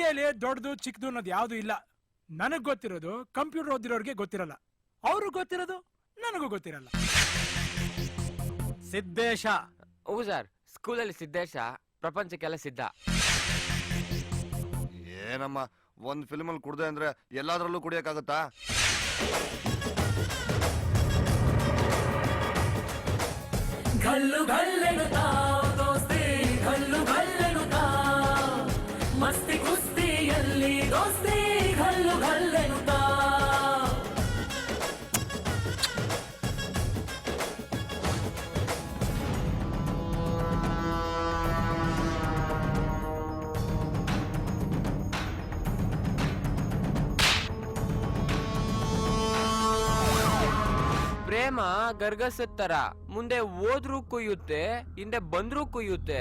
ವಿದ್ಯೆಯಲ್ಲಿ ದೊಡ್ಡದು ಚಿಕ್ಕದು ಅನ್ನೋದು ಯಾವ್ದು ಇಲ್ಲ. ನನಗ್ ಗೊತ್ತಿರೋದು ಕಂಪ್ಯೂಟರ್ ಓದಿರೋರ್ಗೆ ಗೊತ್ತಿರಲ್ಲ, ಅವ್ರಿಗೆ ಗೊತ್ತಿರೋದು ನನಗೂ ಗೊತ್ತಿರಲ್ಲ. ಸಿದ್ದೇಶ. ಹೌದು ಸರ್, ಸ್ಕೂಲಲ್ಲಿ ಸಿದ್ದೇಶ ಪ್ರಪಂಚಕ್ಕೆಲ್ಲ ಸಿದ್ಧ. ಏನಮ್ಮ ಒಂದ್ ಫಿಲ್ಮ್ ಅಲ್ಲಿ ಕುಡ್ದೆ ಅಂದ್ರೆ ಎಲ್ಲಾದ್ರಲ್ಲೂ ಕುಡಿಯಕ್ಕಾಗತ್ತಾ? ಗಲ್ಲು ಗಲ್ಲೆನುತ್ತಾ ದೋಸ್ತಿ, ಗಲ್ಲು ಗಲ್ಲೆನುತ್ತಾ ಮಸ್ತಿ ಕುಸ್ತಿಯಲ್ಲಿ ದೋಸ್ತಿ, ಗಲ್ಲು ಗಲ್ಲೆನುತ್ತಾ. ಪ್ರೇಮ ಗರ್ಗಸದ ತರ, ಮುಂದೆ ಹೋದ್ರೂ ಕುಯ್ಯುತ್ತೆ, ಹಿಂದೆ ಬಂದ್ರೂ ಕುಯ್ಯುತ್ತೆ.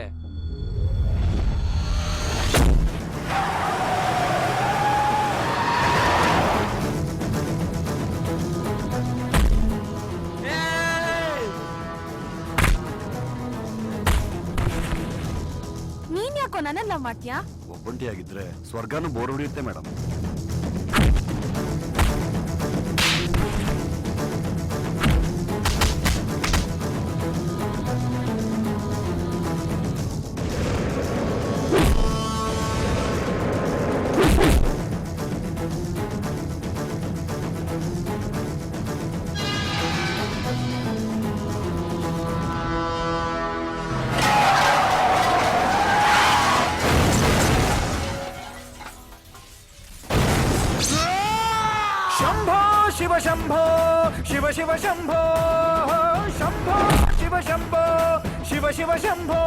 ನೀನ್ ಯಾಕೋ ನನ್ನ ಲವ್ ಮಾಡ್ತೀಯಾ? ಒಬ್ಬಂಟಿಯಾಗಿದ್ರೆ ಸ್ವರ್ಗನೂ ಬೋರ್ ಹೊಡಿಯುತ್ತೆ ಮೇಡಮ್. ಶಿವ ಶಂಭೋ ಶಿವ ಶಿವ ಶಂಭೋ, ಶಂಭೋ ಶಿವ ಶಂಭೋ, ಶಿವ ಶಿವ ಶಂಭೋ.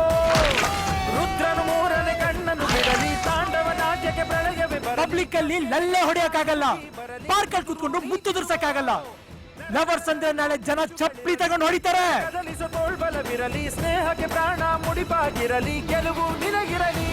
ರುದ್ರನು ಮೂರನೇ ಕಣ್ಣನ್ನು ಬಿಡಲಿ, ತಾಂಡವ ನಾಟ್ಯಕ್ಕೆ ಪ್ರಳಯವೇ ಬರಲಿ. ಪಬ್ಲಿಕ್ ಅಲ್ಲಿ ಲಲ್ಲೆ ಹೊಡೆಯಕ್ಕಾಗಲ್ಲ, ಪಾರ್ಕ್ ಅಲ್ಲಿ ಕೂತ್ಕೊಂಡು ಮುತ್ತು ದುರ್ಸಕ್ಕಾಗಲ್ಲ. ಲವರ್ಸ್ ಅಂದ್ರೆ ನಾಳೆ ಜನ ಚಪ್ಪಲಿ ತಗೊಂಡು ಹೊಡಿತಾರೆ. ಕದಲಿಸೋ ತೋಳ್ಬಲವಿರಲಿ, ಸ್ನೇಹಕ್ಕೆ ಪ್ರಾಣ ಮುಡಿಪಾಗಿರಲಿ, ಗೆಲುವು ನಿನಗಿರಲಿ.